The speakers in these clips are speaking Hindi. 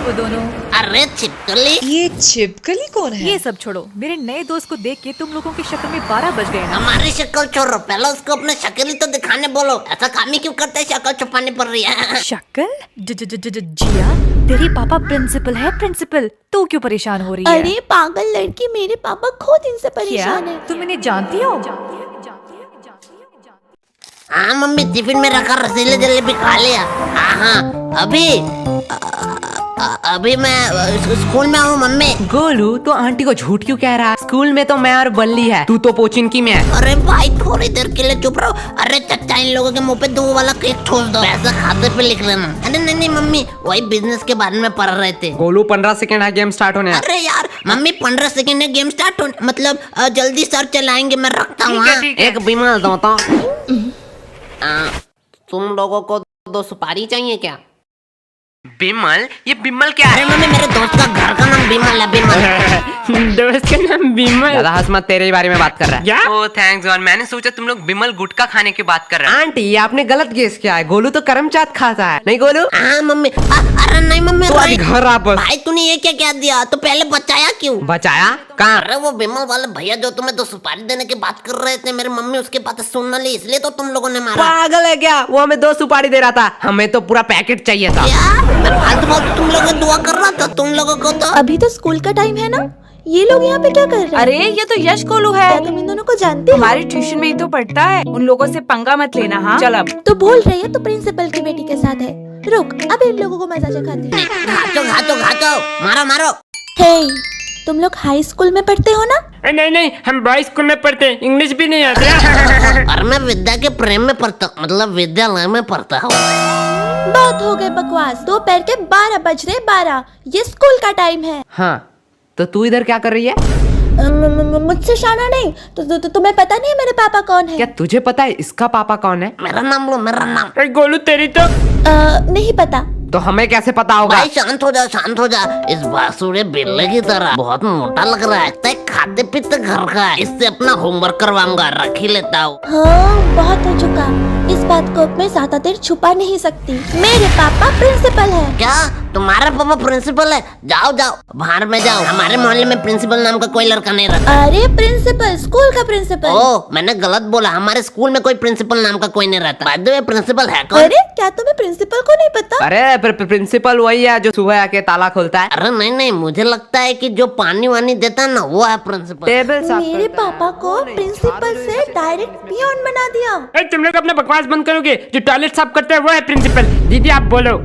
वो दोनों। अरे छिपकली, ये छिपकली कौन है? ये सब छोड़ो, मेरे नए दोस्त को देख के तुम लोगों की शक्ल में 12 बज गए ना। हमारी शक्ल छोड़ो, पहले उसको अपने शक्ल ही तो दिखाने बोलो। ऐसा काम ही क्यों करते हैं, शक्ल छुपानी पड़ रही है। शक्ल? जिया, तेरी पापा प्रिंसिपल है, प्रिंसिपल। तू क्यों परेशान हो रही है? अरे पागल लड़की, मेरे पापा खुद इनसे परेशान है। तुम इन्हें जानती हो? हाँ मम्मी, टिफिन में रखा रसीले जलेबी खा लिया। हाँ अभी मैं स्कूल में हूँ मम्मी। गोलू, तो आंटी को झूठ क्यों कह रहा है? स्कूल में तो मैं और बल्ली है, तू तो पोचिनकी में है। अरे भाई थोड़ी देर के लिए चुप रहो। अरे चचा, इन लोगों के मुंह पे 2 वाला केक छोड़ दो, पैसा खाते पे लिख लेना। अरे नहीं मम्मी, वही बिजनेस के बारे में पढ़ रहे थे। गोलू 15 सेकंड है गेम स्टार्ट होने। अरे यार मम्मी, 15 सेकंड है गेम स्टार्ट होने, मतलब जल्दी सर चलाएंगे, मैं रखता हूँ। एक बीमार दोता। तुम लोगों को 2 सुपारी चाहिए क्या? बिमल? ये बिमल क्या अरे मम्मी, मेरे दोस्त का घर का नाम बिमल है, बिमल। दोस्त का नाम बिमल? ज्यादा हंस मत, तेरे ही बारे में बात कर रहा है। क्या? ओह थैंक्स गॉड, मैंने सोचा तुम लोग बिमल गुटखा खाने की बात कर रहे हैं। आंटी, ये आपने गलत गेस किया है। गोलू तो करमचाट खाता है, नहीं गोलू? हाँ मम्मी। अरे नहीं मम्मी, तो आज घर वापस। भाई तूने ये क्या क्या दिया? तो पहले बचाया क्यों? बचाया कहाँ? अरे वो बिमल वाले भैया जो तुम्हें 2 सुपारी देने की बात कर रहे थे, मेरी मम्मी उसके पास सुन न ली, इसलिए तो तुम लोगों ने मारा। पागल है क्या? वो हमें 2 सुपारी दे रहा था, हमें तो पूरा पैकेट चाहिए था। क्या? मैं फालतू फालतू तुम लोगों को दुआ कर रहा था, तुम लोगों को तो। अभी तो स्कूल का टाइम है ना, ये लोग यहाँ पे क्या कर रहे हैं? अरे ये तो यश गोलू है, क्या तुम इन दोनों को जानते हो? हमारे ट्यूशन में ही तो पढ़ता है। उन लोगों से पंगा मत लेना। हाँ चल अब। तो बोल रही है तो प्रिंसिपल की बेटी के साथ है। रुक, अब इन लोगों को मजा चखाती हूँ। घातो, मारो। हे, तुम लोग हाई स्कूल में पढ़ते हो ना? नहीं, हम बॉयज स्कूल में पढ़ते हैं, इंग्लिश भी नहीं आती। और मैं विद्या के प्रेम में पढ़ता, मतलब विद्यालय में पढ़ता हूँ। बहुत हो गए बकवास, दोपहर के 12 बज रहे। 12, ये स्कूल का टाइम है। हाँ, तो तू इधर क्या कर रही है? मुझसे शाना नहीं तो तुम्हें पता नहीं है मेरे पापा कौन है? क्या तुझे पता है इसका पापा कौन है? मेरा नाम लो, मेरा नाम। गोलू तेरी तो नहीं पता। तो हमें कैसे पता होगा? भाई शांत हो जा। इस बासुरे बिल्ले की तरह बहुत मोटा लग रहा है, लगता है खाते पीते घर का है। इससे अपना होमवर्क करवाऊंगा, रख ही लेता हूँ। हाँ, बहुत हो चुका। इस बात को मैं ज्यादा देर छुपा नहीं सकती। मेरे पापा प्रिंसिपल है। क्या तुम्हारा पापा प्रिंसिपल है? जाओ बाहर में जाओ। हमारे मोहल्ले में प्रिंसिपल नाम का कोई लड़का नहीं रहता। अरे प्रिंसिपल, स्कूल का प्रिंसिपल। ओह, मैंने गलत बोला। हमारे स्कूल में कोई प्रिंसिपल नाम का कोई नहीं रहता। बाय द वे, प्रिंसिपल है कौन? अरे क्या तुम्हें प्रिंसिपल को नहीं पता? अरे प्रिंसिपल वही है जो सुबह आके ताला खोलता है। अरे नहीं, मुझे लगता है कि जो पानी वानी देता है ना, वो है प्रिंसिपल। टेबल साफ मेरे पापा को प्रिंसिपल से डायरेक्ट पियोन बना दिया। तुम लोग अपना बकवास बंद करोगे? जो टॉयलेट साफ करता है वो है प्रिंसिपल। दीदी आप बोलो।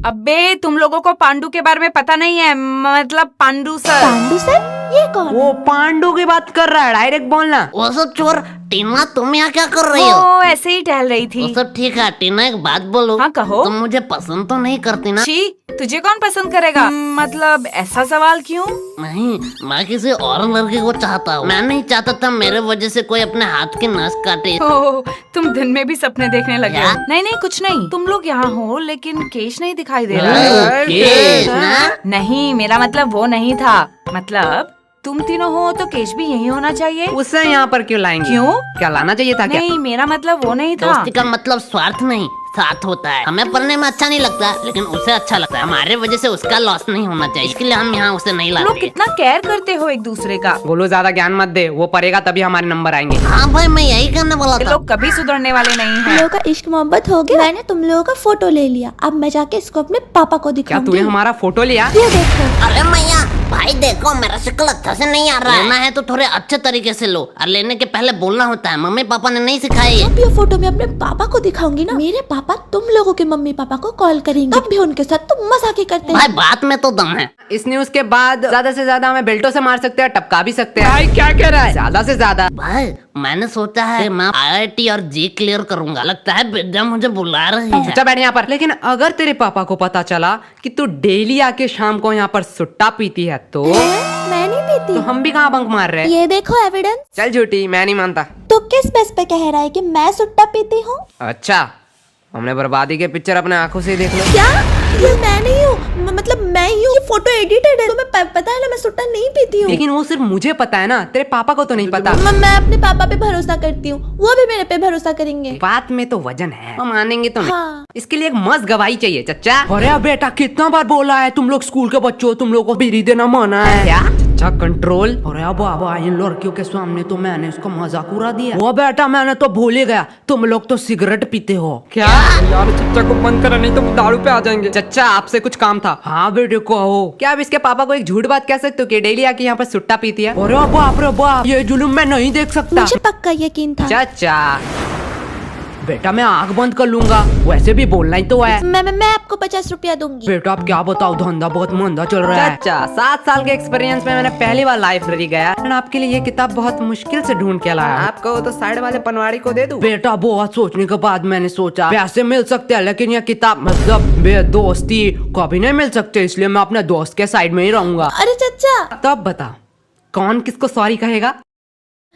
अबे तुम लोगों को पांडु के बारे में पता नहीं है, मतलब पांडु सर। पांडु सर? ये कौन? वो पांडु की बात कर रहा है, डायरेक्ट बोलना। वो सब चोर। टीना, तुम यहाँ क्या कर रही हो? वो ऐसे ही टहल रही थी। वो सब ठीक है। टीना, एक बात बोलो। हाँ कहो। तुम मुझे पसंद तो नहीं करती ना? छी, तुझे कौन पसंद करेगा? मतलब ऐसा सवाल क्यों? नहीं, मैं किसी और लड़के को चाहता हूँ। मैं नहीं चाहता था मेरे वजह से कोई अपने हाथ की नस काटे। ओह, तुम दिन में भी सपने देखने लगे हो? क्या? नहीं कुछ नहीं। तुम लोग यहाँ हो लेकिन केश नहीं दिखाई दे रहा ओह, केश ना? नहीं, मेरा मतलब वो नहीं था। मतलब तुम तीनों हो तो केश भी यही होना चाहिए। उसे यहाँ पर क्यों लाएंगे? क्यों? क्या लाना चाहिए था क्या? नहीं, मेरा मतलब वो नहीं था। दोस्ती का मतलब स्वार्थ नहीं, साथ होता है। हमें पढ़ने में अच्छा नहीं लगता, लेकिन उसे अच्छा लगता है। हमारे वजह से उसका लॉस नहीं होना चाहिए, इसके लिए हम यहाँ उसे नहीं लोग लाते। कितना केयर करते हो एक दूसरे का। गोलू ज्यादा ज्ञान मत दे, वो पढ़ेगा तभी हमारे नंबर आएंगे। हाँ भाई, मैं यही करने वाला ये था। लोग कभी सुधरने वाले नहीं तुम हैं। लोगों का इश्क मोहब्बत हो गया। मैंने तुम लोगों का फोटो ले लिया। अब मैं जाके इसको अपने पापा को क्या दिखाऊंगी। तूने हमारा फोटो लिया? ये देखो। अरे मैया, भाई देखो मेरा शक्ल अच्छा से नहीं आ रहा है। लेना है तो थोड़े अच्छे तरीके से लो, और लेने के पहले बोलना होता है। मम्मी पापा ने नहीं सिखाई है। अब ये फोटो मैं अपने पापा को दिखाऊंगी ना, मेरे पापा तुम लोगों के मम्मी पापा को कॉल करेंगे, तब भी उनके साथ तुम मजाक ही करते भाई हैं। बात में तो दम है। इस न्यूज के बाद ज्यादा से ज्यादा हमें बेल्टों से मार सकते हैं, टपका भी सकते हैं। भाई क्या कह रहा है? ज्यादा से ज्यादा। भाई मैंने सोचा है मैं IIT और जी क्लियर करूंगा। लगता है विद्या मुझे बुला रही है। चुपचाप बैठ यहाँ पर। लेकिन अगर तेरे पापा को पता चला कि तू डेली आके शाम को यहाँ पर सुट्टा पीती है तो मैं नहीं पीती। तो हम भी कहाँ बंक मार रहे हैं? ये देखो एविडेंस। चल झूठी, मैं नहीं मानता। तो किस बेस पे कह रहा है कि मैं सुट्टा पीती हूँ? अच्छा, हमने बर्बादी के पिक्चर अपने आंखों से ही देख लो। क्या? ये मैं नहीं हूँ, मतलब मतलब मैं ही हूँ, ये फोटो एडिटेड है। तुम्हें पता है ना मैं सुट्टा नहीं पीती हूँ। लेकिन वो सिर्फ मुझे पता है ना, तेरे पापा को तो नहीं पता। मैं अपने पापा पे भरोसा करती हूँ, वो भी मेरे पे भरोसा करेंगे। बात में तो वजन है, हम मानेंगे तो नहीं। हाँ। इसके लिए एक मस्त गवाही चाहिए चच्चा। अरे बेटा कितना बार बोला है, तुम लोग स्कूल के बच्चों, तुम लोग को बीड़ी देना मना है क्या? अच्छा कंट्रोल। अरे बाबा इन लड़कियों के सामने तो मैंने इसका मजाक उड़ा दिया। वो बेटा मैंने तो भूल ही गया, तुम लोग तो सिगरेट पीते हो क्या? यार चच्चा को बंद करा नहीं तो दारू पे आ जाएंगे। चच्चा आपसे कुछ काम था। हाँ बेटे कहो। क्या आप इसके पापा को एक झूठ बात कह सकते हो कि डेली आके यहाँ पर सुट्टा पीती है? अरे बाप रे बाप, ये जुलूम मैं नहीं देख सकता। मुझे पक्का यकीन था। चाचा बेटा मैं आंख बंद कर लूंगा, वैसे भी बोलना ही तो है। मैं आपको 50 रुपया दूंगी। बेटा आप क्या बताओ, धंधा बहुत मंदा चल रहा है। चाचा 7 साल के एक्सपीरियंस में मैंने पहली बार लाइब्रेरी गया और आपके लिए ये किताब बहुत मुश्किल से ढूंढ के लाया। आप कहो तो साइड वाले पनवाड़ी को दे दूं? बेटा बहुत सोचने के बाद मैंने सोचा पैसे मिल सकते हैं लेकिन ये किताब मतलब बेदोस्ती कभी नहीं मिल सकते, इसलिए मैं अपने दोस्त के साइड में ही रहूंगा। अरे चचा तब बता कौन किसको सॉरी कहेगा?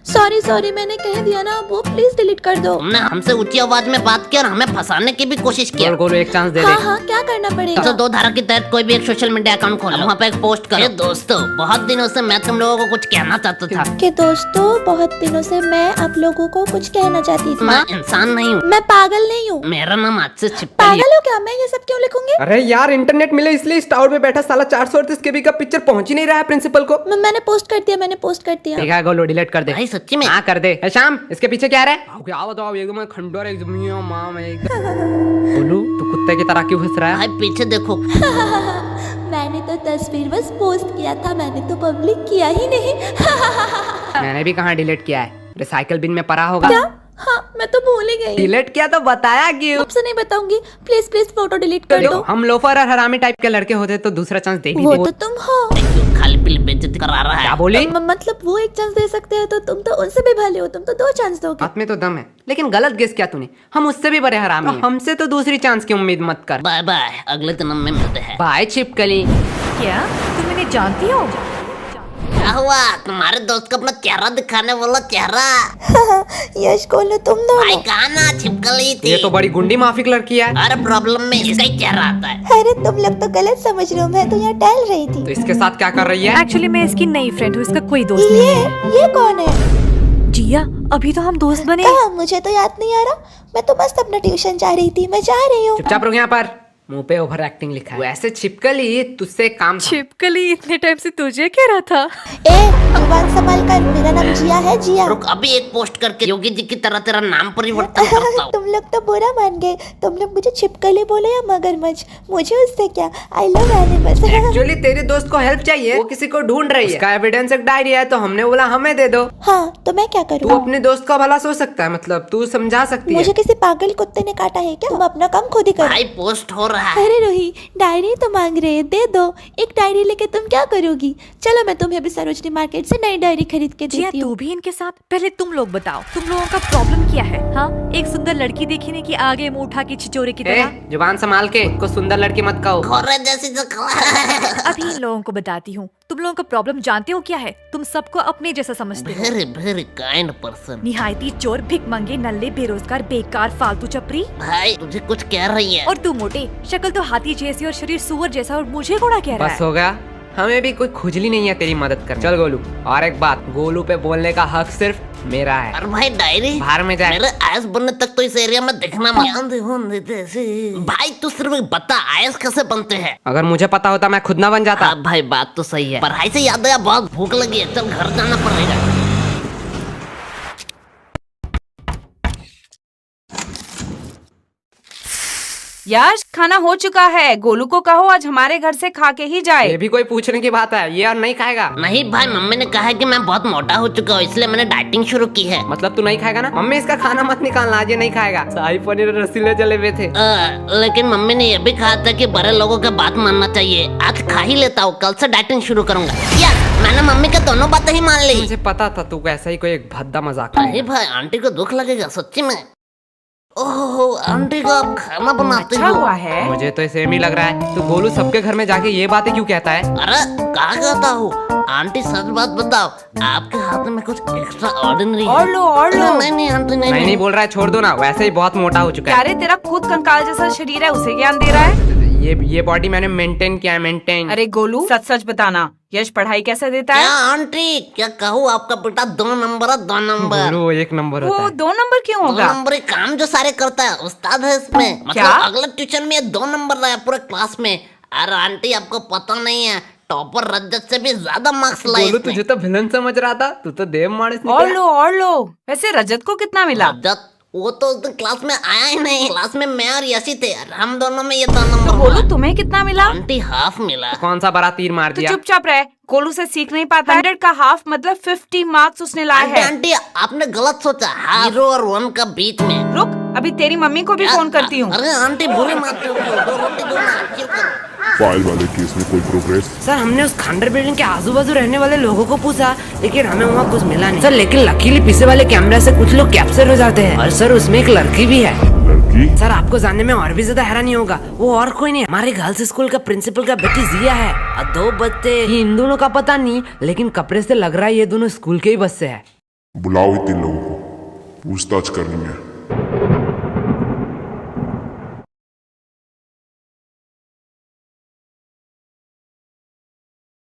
सॉरी मैंने कह दिया ना, वो प्लीज डिलीट कर दो। तुमने हमसे ऊंची आवाज में बात की और हमें फंसाने की भी कोशिश की। गोलू एक चांस दे दे। हाँ क्या करना पड़ेगा? 102 धारा के तहत कोई भी एक सोशल मीडिया अकाउंट खोलो, वहाँ पे एक पोस्ट करो। दोस्तों बहुत दिनों से मैं तुम लोगों को कुछ कहना चाहता था। कि दोस्तों बहुत दिनों से मैं आप लोगों को कुछ कहना चाहती थी। मैं इंसान नहीं हूँ, मैं पागल नहीं हूँ। मेरा नाम आज से छिपकली है। पागल हो क्या? मैं ये सब क्यों लिखूंगी? अरे यार इंटरनेट मिले इसलिए इस टावर में बैठा साला 438 केबी का पिक्चर पहुंच ही नहीं रहा है प्रिंसिपल को। मैंने पोस्ट कर दिया। ठीक है गोलू डिलीट कर दे। भाई सच्ची में? हाँ कर दे। शाम इसके पीछे क्या है? क्या बताओ एकदम खंडोर एकदम मां में एकदम। गोलू तू कुत्ते की तरह क्यों हंस रहा है? भाई पीछे देखो। मैंने तो तस्वीर बस पोस्ट किया था, मैंने तो पब्लिक किया ही नहीं। मैंने भी कहाँ डिलीट किया है, रिसाइकल बिन में पड़ा होगा। क्या? हाँ मैं तो भूल ही गई। डिलीट किया तो बताया क्यों? आपसे नहीं बताऊंगी, प्लीज फोटो डिलीट कर दो। हम लोफर और हरामी टाइप के लड़के होते तो दूसरा चांस दे ही वो देते। तो तुम हो। क्यों खाली पीली बेइज्जती करा रहा है? क्या बोली? मतलब वो एक चांस दे सकते हैं तो तुम तो उनसे भी भले हो, तुम तो 2 चांस दोगे। बात में तो दम है, लेकिन गलत गेस किया तूने। हम उससे भी बड़े हरामी हैं। हमसे तो दूसरी चांस की उम्मीद मत कर। बाय बाय, अगले जन्म में मिलते हैं। बाय छिपकली। क्या तुम इन्हें जानती हो? क्या हुआ? तुम्हारे दोस्त को अपना चेहरा दिखाने वाला चेहरा। यश गोलू तुम भाई दोनों। कहा ना छिपकली थी। ये तो बड़ी गुंडी माफिक लड़की है। हर प्रॉब्लम में इसका ही चेहरा आता है। अरे तुम लोग तो गलत समझ रहे हो, मैं तो यहाँ टहल रही थी। तो इसके साथ क्या कर रही है? एक्चुअली मैं इसकी नई फ्रेंड हूँ, इसका कोई दोस्त नहीं है। ये कौन है? जिया अभी तो हम दोस्त बने। कहाँ? मुझे तो याद नहीं आ रहा। मैं तो बस अपना ट्यूशन जा रही थी, मैं जा रही हूँ। चुपचाप रुक यहाँ पर, मुंह पे ओवर एक्टिंग लिखा है। वैसे छिपकली तुझसे काम छिपकली इतने टाइम से तुझे कह रहा था। ए जुबान संभाल कर, मेरा नाम जिया है, जिया। रुक अभी एक पोस्ट करके योगी जी की तरह तेरा नाम परिवर्तन करता हूँ। तुम लोग तो बुरा मान गए, तुम लोग मुझे छिपकली बोले या मगरमच्छ, मुझे उससे क्या। I love animals. एक्चुअली तेरे दोस्त को हेल्प चाहिए, वो किसी को ढूंढ रही है। इसका एविडेंस एक डायरी है तो हमने बोला हमें दे दो। हाँ तो मैं क्या तू करूँ? अपने दोस्त का भला सोच सकता है, मतलब तू समझा सकती है। मुझे किसी पागल कुत्ते ने काटा है क्या? तुम अपना काम खुद ही करो। भाई पोस्ट हो रहा है। अरे रोही डायरी तो मांग रहे हैं, दे दो। एक डायरी लेके तुम क्या करोगी? चलो मैं तुम्हें अभी सरोजनी मार्केट से नई डायरी खरीद के जिया देती हूँ। तू भी इनके साथ। पहले तुम लोग बताओ, तुम लोगों का प्रॉब्लम क्या है? हाँ एक सुंदर लड़की देखी नहीं कि आगे मुंह उठा के छिचोरे की तरह। जुबान संभाल के, को सुंदर लड़की मत कहो। घोड़े जैसी जो अभी इन लोगों को बताती हूँ। तुम लोगों का प्रॉब्लम जानते हो क्या है? तुम सबको अपने जैसा समझते हो। Very kind person. निहायती चोर, भिखमंगे, नल्ले, बेरोजगार, बेकार, फालतू चपरी। भाई तुझे कुछ कह रही है। और तू मोटे, शक्ल तो हाथी जैसी और शरीर सुअर जैसा, और मुझे घोड़ा कह रहा बस है। हो गया, हमें भी कोई खुजली नहीं है तेरी मदद कर। चल गोलू, और एक बात, गोलू पे बोलने का हक सिर्फ मेरा है। अरे भाई डायरी बाहर में जाए। मेरे आयस बनने तक तो इस एरिया में दिखना भाई तू सिर्फ बता आयस कैसे बनते हैं। अगर मुझे पता होता मैं खुद ना बन जाता। हाँ भाई बात तो सही है। पढ़ाई से याद आया बहुत भूख लगी है, चल घर जाना पड़ेगा। याश खाना हो चुका है, गोलू को कहो आज हमारे घर से खा के ही जाए। ये भी कोई पूछने की बात है? ये और नहीं खाएगा? नहीं भाई मम्मी ने कहा है कि मैं बहुत मोटा हो चुका हूँ, इसलिए मैंने डाइटिंग शुरू की है। मतलब तू नहीं खाएगा ना? मम्मी इसका खाना मत निकालना, आज ये नहीं खाएगा। शाही पनीर और रसीले जले हुए थे। लेकिन मम्मी ने यह भी कहा था कि बड़े लोगों का बात मानना चाहिए। आज खा ही लेता हूँ, कल से डाइटिंग शुरू करूंगा। यार मैंने मम्मी का दोनों बातें ही मान ली। मुझे पता था तू ऐसा ही कोई एक भद्दा मजाक अरे भाई आंटी को दुख लगेगा सच्ची में। ओहो आंटी को आप खाना बनाते अच्छा हो। हुआ है। मुझे तो सेम ही लग रहा है। तू गोलू सबके घर में जाके ये बातें क्यों कहता है? अरे कहा कहता हूँ आंटी, सच बात बताओ, आपके हाथ में कुछ एक्स्ट्रा ऑर्डिनरी और लो और लो। नहीं आंटी नहीं, नहीं बोल रहा है, छोड़ दो ना, वैसे ही बहुत मोटा हो चुका है। अरे तेरा खुद कंकाल जैसा शरीर है, उसे ज्ञान दे रहा है। ये बॉडी मैंने मेंटेन किया है, मेंटेन। अरे गोलू सच सच बताना, यश पढ़ाई कैसे देता क्या है? आंटी, क्या कहूँ, आपका बेटा 2 नंबर है, 2 नंबर। वो 1 नंबर होता वो है। 2 नंबर क्यों 2 होगा? नंबर ही काम जो सारे करता है, उस्ताद है इसमें। क्या? मतलब अगले ट्यूशन में ये 2 नंबर रहा है पूरे क्लास में। अरे आंटी, आपको पता नहीं है, टॉपर रजत से भी ज्यादा मार्क्स लाए बोलो, इसने। तुझे तो विलन समझ रहा था, तू तो देव माणस और लो। वैसे रजत को कितना मिला? रजत वो तो उस दिन क्लास में आया ही नहीं। क्लास में मैं और यशी थे, और हम दोनों में ये 2 नंबर तो हुआ। गोलू तुम्हें कितना मिला? आंटी हाफ मिला। कौन सा बड़ा तीर मार तो दिया? चुपचाप रहे, गोलू से सीख नहीं पाता। 100 का हाफ मतलब 50 मार्क्स उसने लाए आंटी हैं। आंटी, आपने गलत सोचा। 0 और 1 का बीच में। रुक, अभी तेरी मम्मी को भी फोन करती हूँ। अरे आंटी बुरी मत करो, 2 रोटी दो ना, chill करो। फाइल वाले केस में कोई प्रोग्रेस? सर, हमने उस खंडर बिल्डिंग के आजू बाजू रहने वाले लोगों को पूछा, लेकिन हमें वहाँ कुछ मिला नहीं सर। लेकिन लकीली पीछे वाले कैमरा से कुछ लोग कैप्चर हो जाते हैं, और सर उसमें एक लड़की भी है। लड़की? सर, आपको जानने में और भी ज्यादा हैरानी होगा, वो और कोई नहीं, हमारे गर्ल्स स्कूल का प्रिंसिपल का बेटी जिया है, और 2 बच्चे। ये इन दोनों का पता नहीं, लेकिन कपड़े से लग रहा है ये दोनों स्कूल के ही बच्चे हैं। बुलाओ इन 3 लोगों को, पूछताछ करनी है।